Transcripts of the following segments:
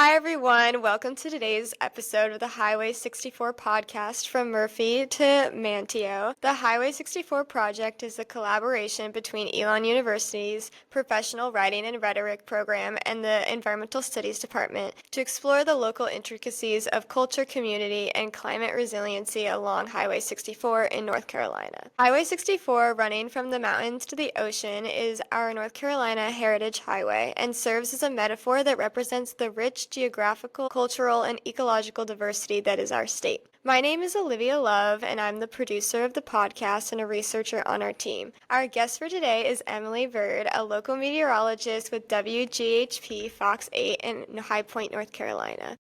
Hi, everyone. Welcome to today's episode of the Highway 64 podcast from Murphy to Manteo. The Highway 64 project is a collaboration between Elon University's Professional Writing and Rhetoric program and the Environmental Studies Department to explore the local intricacies of culture, community, and climate resiliency along Highway 64 in North Carolina. Highway 64, running from the mountains to the ocean, is our North Carolina heritage highway and serves as a metaphor that represents the rich geographical, cultural, and ecological diversity that is our state. My name is Olivia Love, and I'm the producer of the podcast and a researcher on our team. Our guest for today is Emily Byrd, a local meteorologist with WGHP Fox 8 in High Point, North Carolina.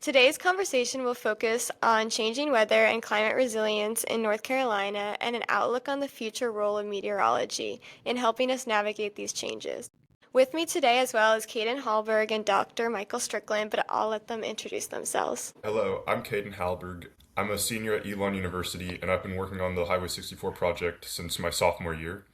Today's conversation will focus on changing weather and climate resilience in North Carolina and an outlook on the future role of meteorology in helping us navigate these changes. With me today as well is Caden Hallberg and Dr. Michael Strickland, but I'll let them introduce themselves. Hello, I'm Caden Hallberg. I'm a senior at Elon University, and I've been working on the Highway 64 project since my sophomore year.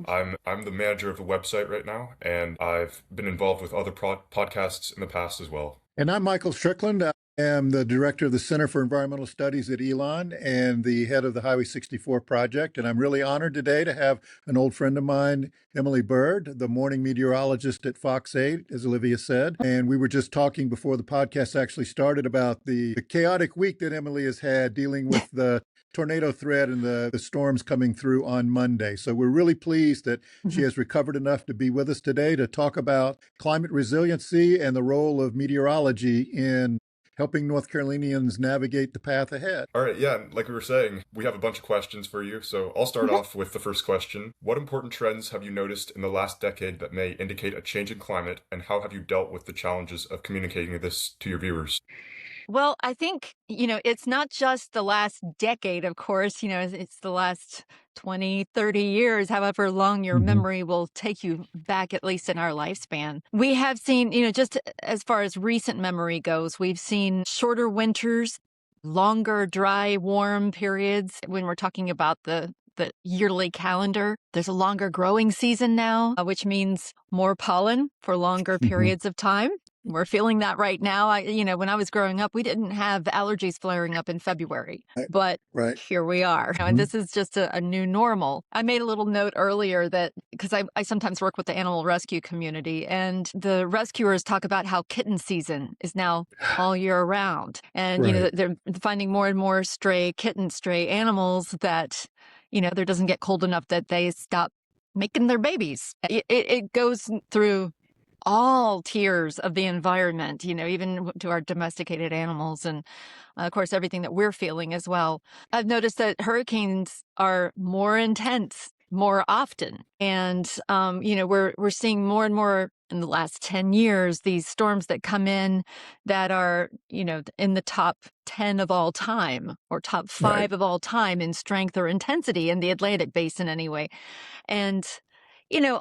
I'm the manager of the website right now, and I've been involved with other podcasts in the past as well. And I'm Michael Strickland. I am the director of the Center for Environmental Studies at Elon and the head of the Highway 64 project. And I'm really honored today to have an old friend of mine, Emily Byrd, the morning meteorologist at Fox 8, as Olivia said. And we were just talking before the podcast actually started about the chaotic week that Emily has had dealing with the tornado threat and the storms coming through on Monday. So we're really pleased that she has recovered enough to be with us today to talk about climate resiliency and the role of meteorology in helping North Carolinians navigate the path ahead. All right, yeah, like we were saying, we have a bunch of questions for you. So I'll start off with the first question. What important trends have you noticed in the last decade that may indicate a change in climate, and how have you dealt with the challenges of communicating this to your viewers? Well, I think, it's not just the last decade, of course, it's the last 20, 30 years, however long your memory will take you back, at least in our lifespan. We have seen, just as far as recent memory goes, we've seen shorter winters, longer, dry, warm periods when we're talking about the yearly calendar. There's a longer growing season now, which means more pollen for longer periods of time. We're feeling that right now. When I was growing up, we didn't have allergies flaring up in February, but here we are. And this is just a new normal. I made a little note earlier that because I sometimes work with the animal rescue community, and the rescuers talk about how kitten season is now all year round. And, they're finding more and more stray animals that, there doesn't get cold enough that they stop making their babies. It goes through all tiers of the environment, even to our domesticated animals and, of course, everything that we're feeling as well. I've noticed that hurricanes are more intense more often. And, we're seeing more and more in the last 10 years, these storms that come in that are, in the top 10 of all time or top 5 of all time in strength or intensity in the Atlantic basin anyway. And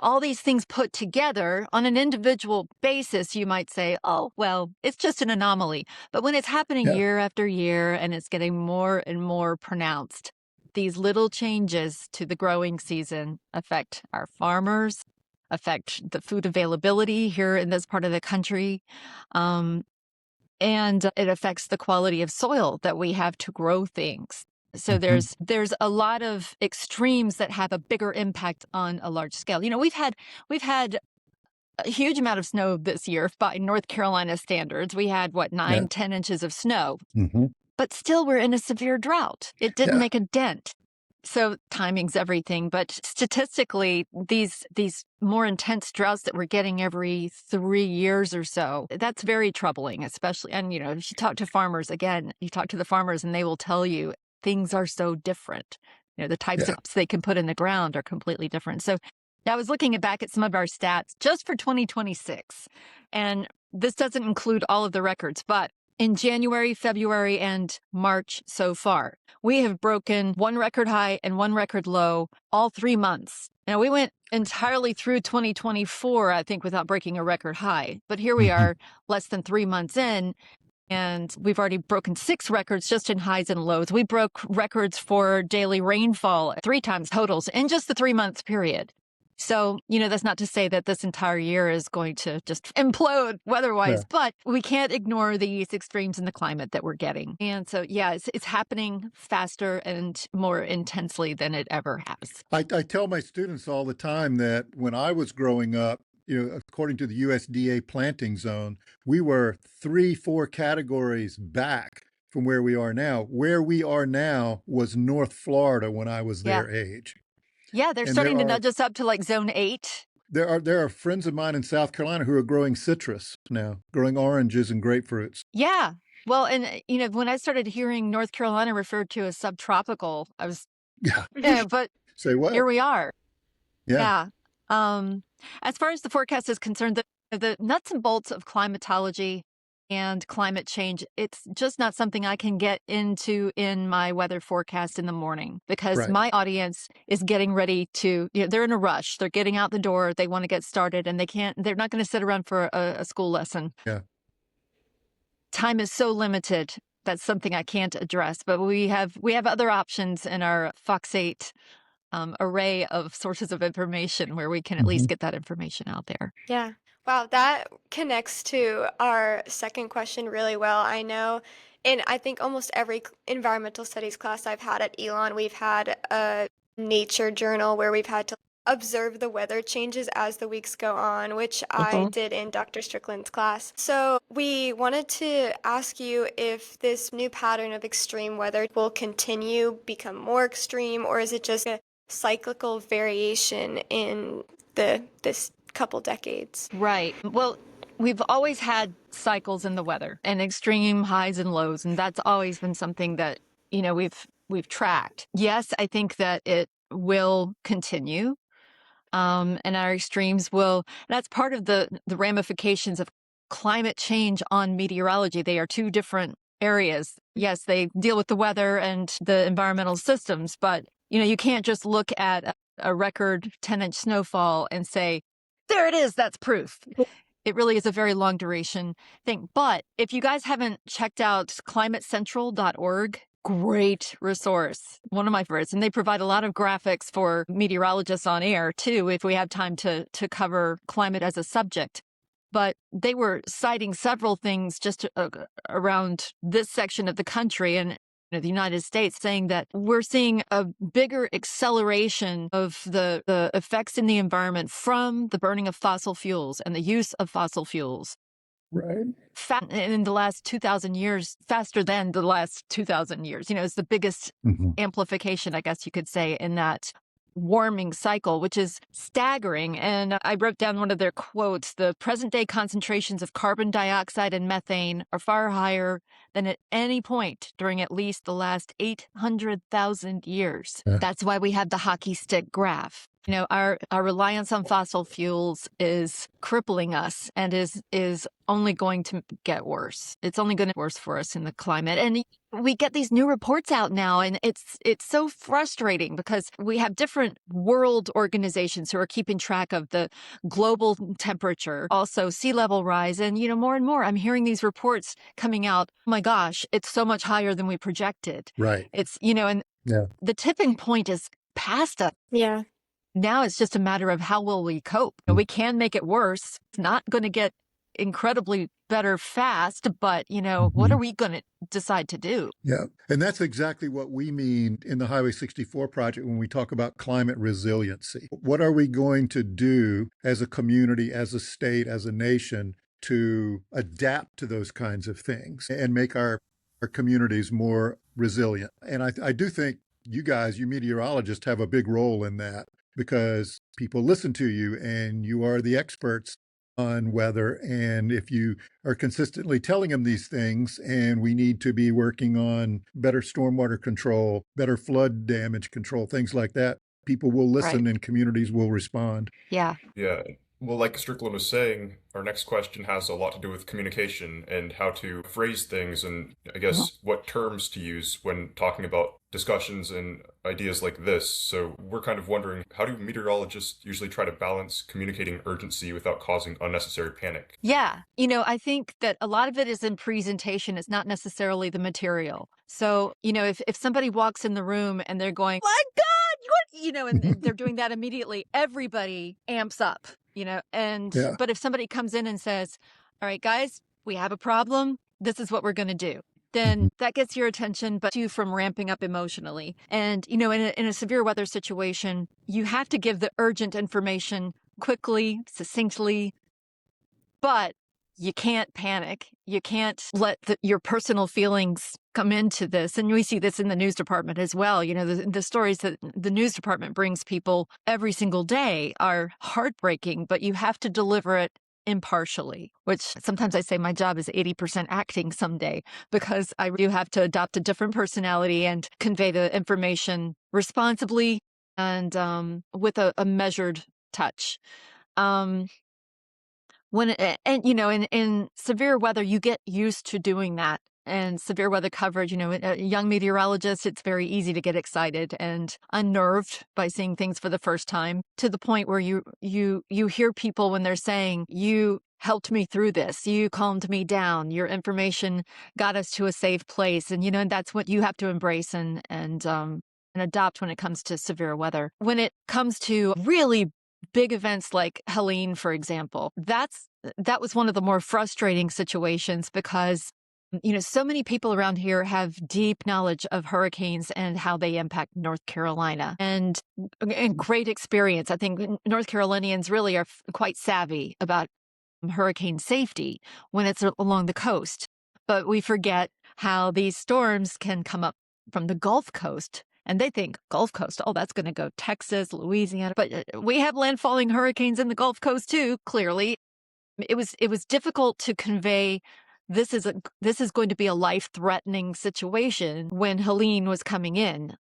all these things put together on an individual basis, you might say, oh, well, it's just an anomaly. But when it's happening year after year and it's getting more and more pronounced, these little changes to the growing season affect our farmers, affect the food availability here in this part of the country. And it affects the quality of soil that we have to grow things. So there's a lot of extremes that have a bigger impact on a large scale. We've had a huge amount of snow this year by North Carolina standards. We had 10 inches of snow, but still we're in a severe drought. It didn't make a dent. So timing's everything. But statistically, these more intense droughts that we're getting every 3 years or so, that's very troubling, especially. And, if you talk to farmers, again, you talk to the farmers and they will tell you things are so different. The types of crops they can put in the ground are completely different. So I was looking back at some of our stats just for 2026, and this doesn't include all of the records, but in January, February, and March so far, we have broken one record high and one record low all 3 months. Now, we went entirely through 2024, I think, without breaking a record high. But here we are less than 3 months in, and we've already broken 6 records just in highs and lows. We broke records for daily rainfall 3 times totals in just the 3-month period. So, that's not to say that this entire year is going to just implode weather-wise, but we can't ignore these extremes in the climate that we're getting. And so, yeah, it's happening faster and more intensely than it ever has. I tell my students all the time that when I was growing up, according to the USDA planting zone, we were 3-4 categories back from where we are now. Where we are now was North Florida when I was their age. Yeah, they're And starting to nudge us up to like zone 8. There are friends of mine in South Carolina who are growing citrus now, growing oranges and grapefruits. Yeah. Well, and when I started hearing North Carolina referred to as subtropical, I was but Say what? here we are. Yeah. As far as the forecast is concerned, the nuts and bolts of climatology and climate change, it's just not something I can get into in my weather forecast in the morning because my audience is getting ready to, they're in a rush. They're getting out the door. They want to get started and they're not going to sit around for a school lesson. Yeah. Time is so limited. That's something I can't address, but we have other options in our Fox 8 array of sources of information where we can at least get that information out there. Yeah. Wow, that connects to our second question really well. I know in I think almost every environmental studies class I've had at Elon, we've had a nature journal where we've had to observe the weather changes as the weeks go on, which I did in Dr. Strickland's class. So we wanted to ask you if this new pattern of extreme weather will continue, become more extreme, or is it just a cyclical variation in this couple decades? Right. Well, we've always had cycles in the weather and extreme highs and lows, and that's always been something that, we've tracked. Yes, I think that it will continue. And our extremes will, that's part of the ramifications of climate change on meteorology. They are two different areas. Yes, they deal with the weather and the environmental systems, but you can't just look at a record 10-inch snowfall and say, there it is, that's proof. It really is a very long duration thing. But if you guys haven't checked out climatecentral.org, great resource, one of my favorites. And they provide a lot of graphics for meteorologists on air, too, if we have time to cover climate as a subject. But they were citing several things just around this section of the country and the United States, saying that we're seeing a bigger acceleration of the effects in the environment from the burning of fossil fuels and the use of fossil fuels. Right. In the last 2,000 years, faster than the last 2,000 years. It's the biggest amplification, I guess you could say, in that warming cycle, which is staggering. And I wrote down one of their quotes: the present day concentrations of carbon dioxide and methane are far higher than at any point during at least the last 800,000 years. That's why we have the hockey stick graph. Our reliance on fossil fuels is crippling us and is only going to get worse. It's only going to get worse for us in the climate. And we get these new reports out now, and it's so frustrating because we have different world organizations who are keeping track of the global temperature, also sea level rise. And, more and more, I'm hearing these reports coming out. Oh my gosh, it's so much higher than we projected. Right. It's, and the tipping point is past us. Yeah. Now it's just a matter of how will we cope. We can make it worse. It's not going to get incredibly better fast, but, what are we going to decide to do? Yeah. And that's exactly what we mean in the Highway 64 project when we talk about climate resiliency. What are we going to do as a community, as a state, as a nation to adapt to those kinds of things and make our communities more resilient? And I do think you guys, you meteorologists, have a big role in that, because people listen to you and you are the experts on weather. And if you are consistently telling them these things, and we need to be working on better stormwater control, better flood damage control, things like that, people will listen and communities will respond. Yeah. Yeah. Well, like Strickland was saying, our next question has a lot to do with communication and how to phrase things, and I guess what terms to use when talking about discussions and ideas like this. So we're kind of wondering, how do meteorologists usually try to balance communicating urgency without causing unnecessary panic? Yeah. I think that a lot of it is in presentation. It's not necessarily the material. So, if somebody walks in the room and they're going, my God, and they're doing that immediately. Everybody amps up, Yeah. but if somebody comes in and says, all right, guys, we have a problem. This is what we're going to do. Then that gets your attention, but you from ramping up emotionally. And, in a severe weather situation, you have to give the urgent information quickly, succinctly, but you can't panic. You can't let your personal feelings come into this. And we see this in the news department as well. The stories that the news department brings people every single day are heartbreaking, but you have to deliver it impartially, which sometimes I say my job is 80% acting someday, because I do have to adopt a different personality and convey the information responsibly and with a measured touch. In severe weather, you get used to doing that. And severe weather coverage, a young meteorologist, it's very easy to get excited and unnerved by seeing things for the first time, to the point where you hear people when they're saying, you helped me through this, you calmed me down, your information got us to a safe place. And that's what you have to embrace and adopt when it comes to severe weather. When it comes to really big events like Helene, for example, that was one of the more frustrating situations, because so many people around here have deep knowledge of hurricanes and how they impact North Carolina, and great experience. I think North Carolinians really are quite savvy about hurricane safety when it's along the coast. But we forget how these storms can come up from the Gulf Coast. And they think Gulf Coast, oh, that's going to go Texas, Louisiana. But we have landfalling hurricanes in the Gulf Coast too, clearly. It was difficult to convey this is going to be a life-threatening situation when Helene was coming in.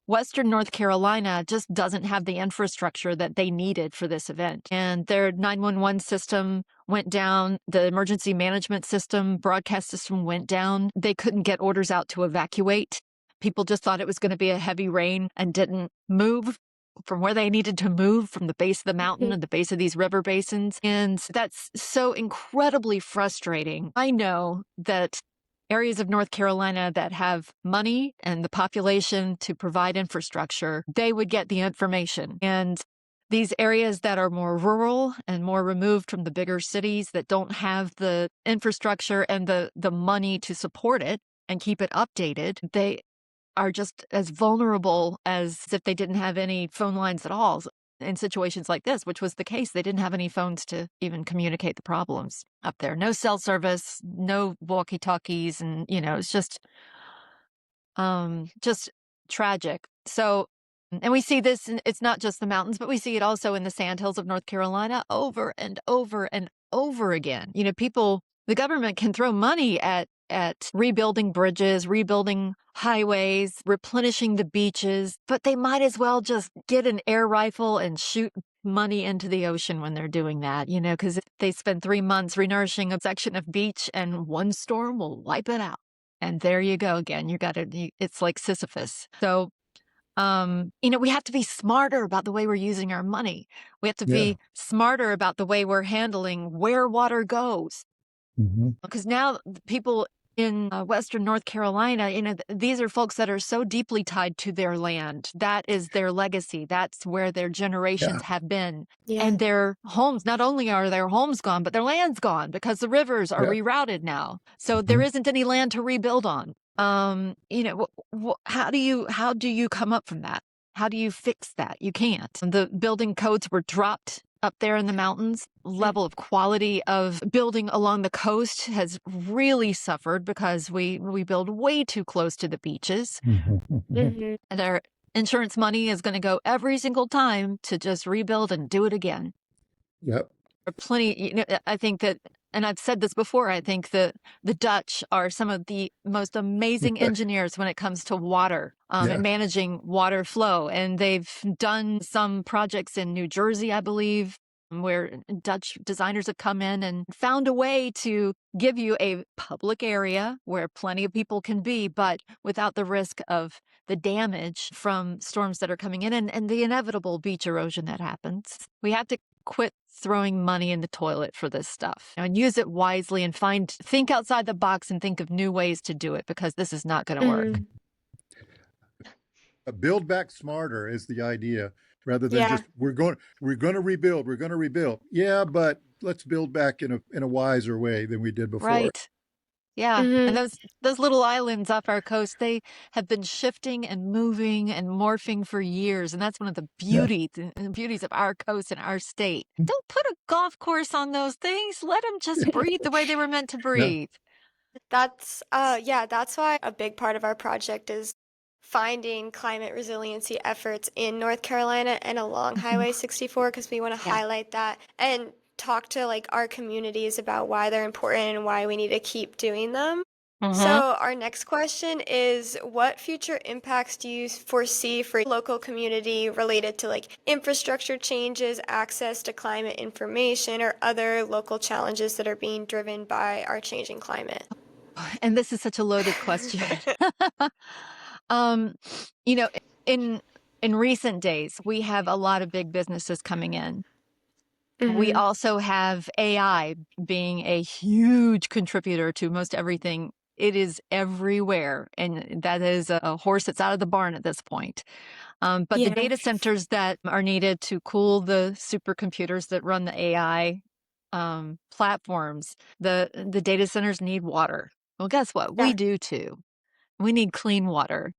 Western North Carolina just doesn't have the infrastructure that they needed for this event. And their 911 system went down. The emergency management system, broadcast system went down. They couldn't get orders out to evacuate. People just thought it was going to be a heavy rain and didn't move from where they needed to move, from the base of the mountain and the base of these river basins. And that's so incredibly frustrating. I know that areas of North Carolina that have money and the population to provide infrastructure, they would get the information. And these areas that are more rural and more removed from the bigger cities that don't have the infrastructure and the money to support it and keep it updated, they are just as vulnerable as if they didn't have any phone lines at all in situations like this, which was the case. They didn't have any phones to even communicate the problems up there. No cell service, no walkie-talkies, and it's just tragic. So, and we see this, and it's not just the mountains, but we see it also in the sandhills of North Carolina over and over and over again. The government can throw money at rebuilding bridges, rebuilding highways, replenishing the beaches, but they might as well just get an air rifle and shoot money into the ocean when they're doing that, because if they spend 3 months renourishing a section of beach, and one storm will wipe it out. And there you go again. It's like Sisyphus. So, we have to be smarter about the way we're using our money. We have to be smarter about the way we're handling where water goes. Because now people in Western North Carolina, these are folks that are so deeply tied to their land. That is their legacy. That's where their generations have been. Yeah. And their homes, not only are their homes gone, but their land's gone because the rivers are rerouted now. So there isn't any land to rebuild on. How do you come up from that? How do you fix that? You can't. The building codes were dropped up there in the mountains. Level of quality of building along the coast has really suffered because we build way too close to the beaches. And our insurance money is going to go every single time to just rebuild and do it again. Yep. Plenty, I think that, and I've said this before, I think that the Dutch are some of the most amazing engineers when it comes to water and managing water flow. And they've done some projects in New Jersey, I believe, where Dutch designers have come in and found a way to give you a public area where plenty of people can be, but without the risk of the damage from storms that are coming in and the inevitable beach erosion that happens. We have to quit throwing money in the toilet for this stuff and use it wisely and think outside the box and think of new ways to do it, because this is not going to work. Build back smarter is the idea, rather than Yeah. just we're going to rebuild, we're going to rebuild. Yeah, but let's build back in a wiser way than we did before. Right. Yeah. And Hmm. those little islands off our coast, they have been shifting and moving and morphing for years. And that's one of the Yeah. beauties of our coast and our state. Don't put a golf course on those things. Let them just breathe the way they were meant to Yeah. breathe. Yeah, that's why a big part of our project is finding climate resiliency efforts in North Carolina and along Mhm. Highway 64 because we want to Yeah. highlight that and talk to like our communities about why they're important and why we need to keep doing them. Hmm. So, our next question is what future impacts do you foresee for local community related to like infrastructure changes, access to climate information, or other local challenges that are being driven by our changing climate? And this is such a loaded question. um, you know, in in recent days, we have a lot of big businesses coming in. We Hmm. also have AI being a huge contributor to most everything. It is everywhere, and that is a horse that's out of the barn at this point. But the Yeah, data centers that are needed to cool the supercomputers that run the AI platforms, the data centers need water. Well, guess what? We yeah, do too. We need clean water.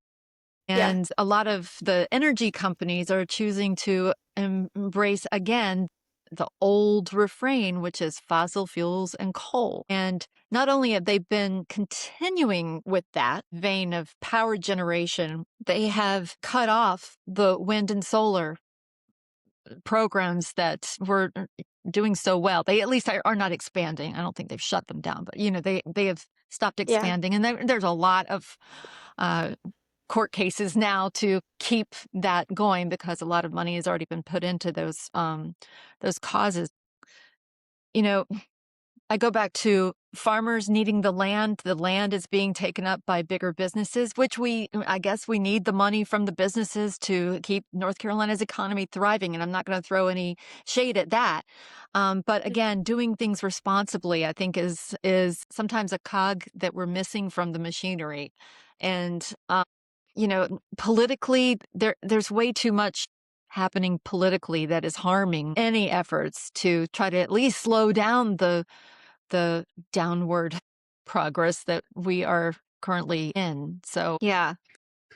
yeah, And a lot of the energy companies are choosing to embrace again the old refrain, which is fossil fuels and coal. And not only have they been continuing with that vein of power generation, they have cut off the wind and solar programs that were doing so well. They at least are not expanding. I don't think they've shut them down, but they have stopped yeah. expanding. And there's a lot of uh, court cases now to keep that going because a lot of money has already been put into those causes. You know, I go back to farmers needing the land. The land is being taken up by bigger businesses, which I guess we need the money from the businesses to keep North Carolina's economy thriving. And I'm not going to throw any shade at that. But again, doing things responsibly, I think is sometimes a cog that we're missing from the machinery. And politically, there's way too much happening politically that is harming any efforts to try to at least slow down the downward progress that we are currently in. So, yeah.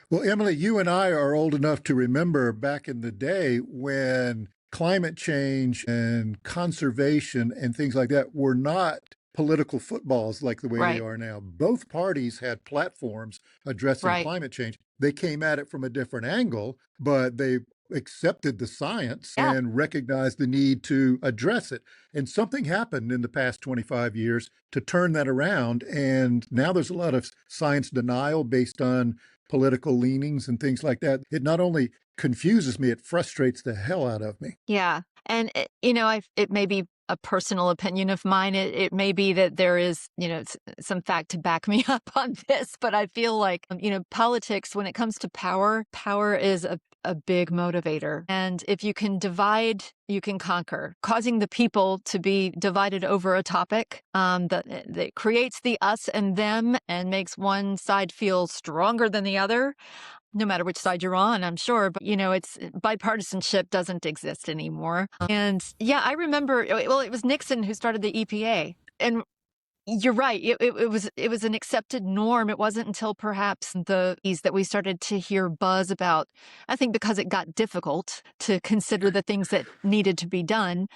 Well, Emily, you and I are old enough to remember back in the day when climate change and conservation and things like that were not political footballs like the way they Right. are now. Both parties had platforms addressing Right. climate change. They came at it from a different angle, but they accepted the science Yeah. and recognized the need to address it. And something happened in the past 25 years to turn that around. And now there's a lot of science denial based on political leanings and things like that. It not only confuses me, it frustrates the hell out of me. Yeah. And it may be a personal opinion of mine. It may be that there is, some fact to back me up on this, but I feel like, politics, when it comes to power is a big motivator. And if you can divide, you can conquer. Causing the people to be divided over a topic that creates the us and them and makes one side feel stronger than the other, no matter which side you're on, I'm sure. But, it's bipartisanship doesn't exist anymore. And yeah, I remember, well, it was Nixon who started the EPA. And you're right. It was an accepted norm. It wasn't until perhaps the ease that we started to hear buzz about, I think because it got difficult to consider the things that needed to be done.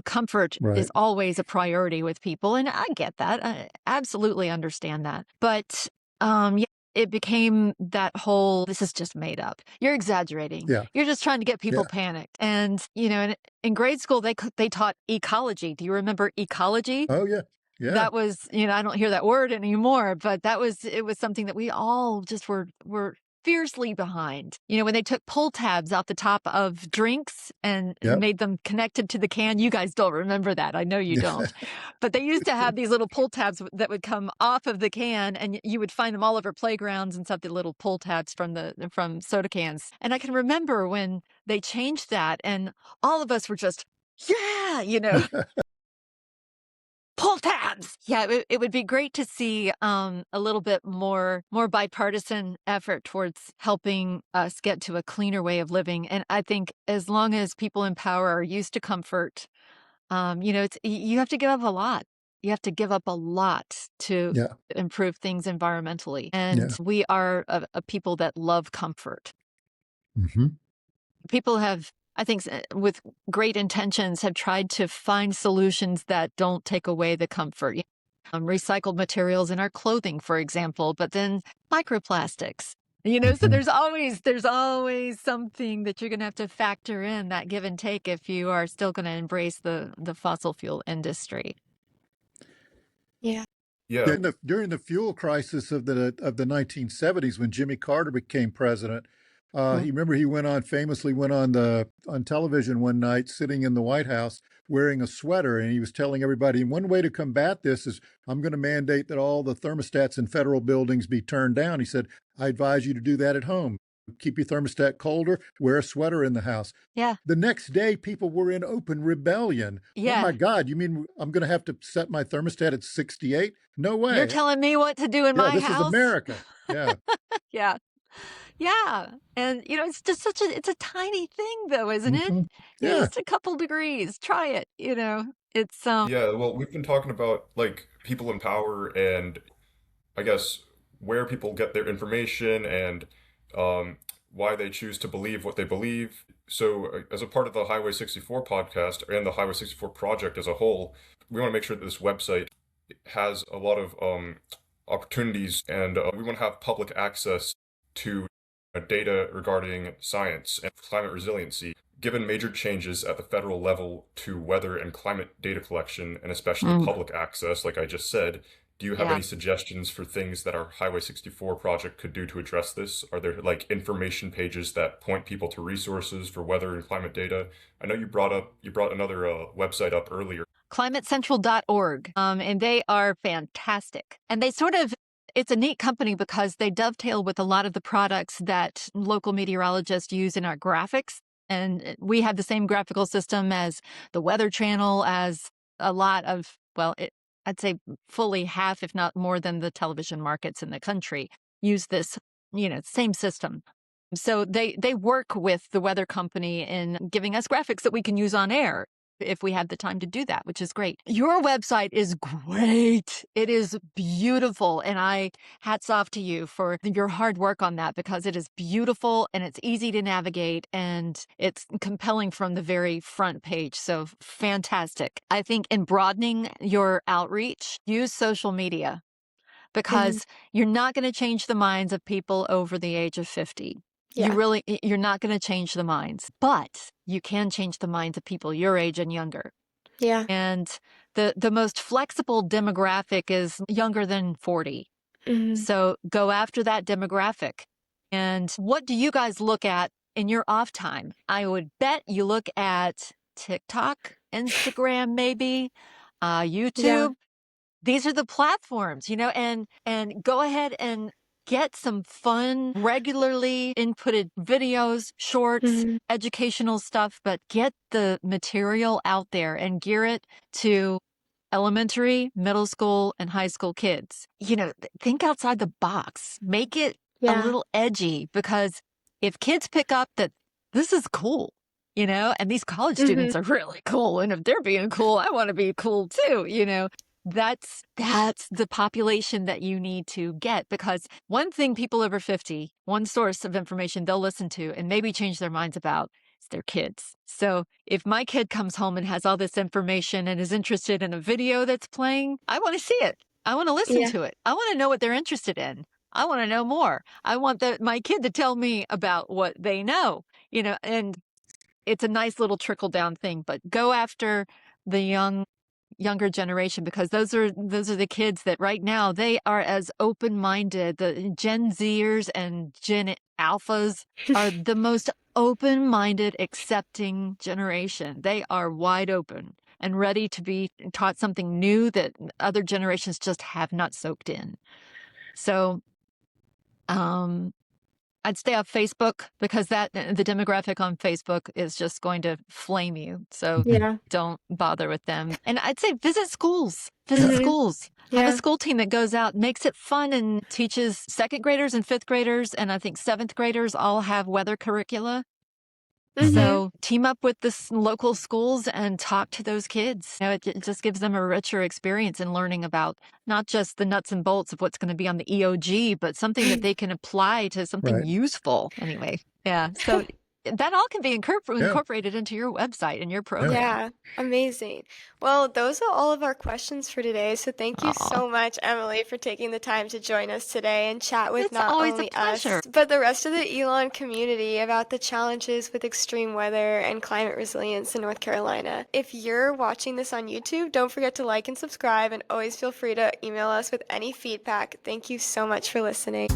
Comfort is Right. always a priority with people. And I get that. I absolutely understand that. But yeah, it became that whole, this is just made up. You're exaggerating. Yeah. You're just trying to get people Yeah. panicked. And, in grade school, they taught ecology. Do you remember ecology? Oh, yeah. Yeah. That was, I don't hear that word anymore, but it was something that we all just were fiercely behind. When they took pull tabs off the top of drinks and Yep. made them connected to the can, you guys don't remember that. I know you don't. But they used to have these little pull tabs that would come off of the can, and you would find them all over playgrounds and stuff, the little pull tabs from soda cans. And I can remember when they changed that, and all of us were just, yeah, pull tab. labs. Yeah, it would be great to see a little bit more bipartisan effort towards helping us get to a cleaner way of living. And I think as long as people in power are used to comfort, you have to give up a lot. You have to give up a lot to Yeah. improve things environmentally. And Yeah. we are a people that love comfort. Hmm. People have, I think, with great intentions, have tried to find solutions that don't take away the comfort. Recycled materials in our clothing, for example, but then microplastics. So Hmm. there's always something that you're going to have to factor in, that give and take, if you are still going to embrace the fossil fuel industry. Yeah. Yeah. During the fuel crisis of the 1970s, when Jimmy Carter became president, he famously went on television one night, sitting in the White House wearing a sweater, and he was telling everybody, one way to combat this is I'm going to mandate that all the thermostats in federal buildings be turned down. He said, I advise you to do that at home. Keep your thermostat colder, wear a sweater in the house. Yeah. The next day, people were in open rebellion. Oh Yeah. my God, you mean I'm going to have to set my thermostat at 68? No You're way. telling me what to do in Yeah, my this is house? America. Yeah. Yeah. Yeah. And, it's just it's a tiny thing, though, isn't it? Hmm. Yeah. Just a couple degrees. Try it. It's, Yeah, well, we've been talking about like people in power and I guess where people get their information and um, why they choose to believe what they believe. So, as a part of the Highway 64 podcast and the Highway 64 project as a whole, we want to make sure that this website has a lot of opportunities, and we want to have public access to data regarding science and climate resiliency. Given major changes at the federal level to weather and climate data collection, and especially Mm, public access, like I just said, do you have yeah. any suggestions for things that our Highway 64 project could do to address this? Are there like information pages that point people to resources for weather and climate data? I know you brought another website up earlier. climatecentral.org. And they are fantastic. And it's a neat company because they dovetail with a lot of the products that local meteorologists use in our graphics. And we have the same graphical system as the Weather Channel, as a lot of, I'd say fully half, if not more than the television markets in the country use this, same system. So they work with the weather company in giving us graphics that we can use on air if we have the time to do that, which is great. Your website is great. It is beautiful. And hats off to you for your hard work on that, because it is beautiful and it's easy to navigate and it's compelling from the very front page. So fantastic. I think in broadening your outreach, use social media, Hmm. because you're not going to change the minds of people over the age of 50. Yeah. You're not going to change the minds, but you can change the minds of people your age and younger. Yeah. And the most flexible demographic is younger than 40. Hmm. So go after that demographic. And what do you guys look at in your off time? I would bet you look at TikTok, Instagram, maybe, Yeah. YouTube. These are the platforms, and go ahead and get some fun, regularly inputted videos, shorts, Hmm. educational stuff, but get the material out there and gear it to elementary, middle school, and high school kids. Think outside the box, make it a Yeah. little edgy, because if kids pick up that this is cool, and these college Hmm. students are really cool, and if they're being cool, I want to be cool too, that's the population that you need to get, because one thing people over 50, one source of information they'll listen to and maybe change their minds about is their kids. So if my kid comes home and has all this information and is interested in a video that's playing, I want to see it. I want to listen Yeah. to it. I want to know what they're interested in. I want to know more. I want my kid to tell me about what they know, and it's a nice little trickle down thing, but go after the younger generation, because those are the kids that right now they are as open-minded. The Gen Zers and Gen Alphas are the most open-minded, accepting generation. They are wide open and ready to be taught something new that other generations just have not soaked in. So, um, I'd stay off Facebook because the demographic on Facebook is just going to flame you. So Yeah. don't bother with them. And I'd say visit schools. Mhm. Have Yeah. a school team that goes out, makes it fun, and teaches second graders and fifth graders, and I think seventh graders all have weather curricula. Mhm. So team up with the local schools and talk to those kids. It just gives them a richer experience in learning about not just the nuts and bolts of what's going to be on the EOG, but something that they can apply to something Right. useful. Anyway, yeah. So that all can be incorporated into your website and your program. Yeah, amazing. Well, those are all of our questions for today. So thank you Aw. so much, Emily, for taking the time to join us today and chat with It's not always a only pleasure. us, but the rest of the Elon community about the challenges with extreme weather and climate resilience in North Carolina. If you're watching this on YouTube, don't forget to like and subscribe, and always feel free to email us with any feedback. Thank you so much for listening.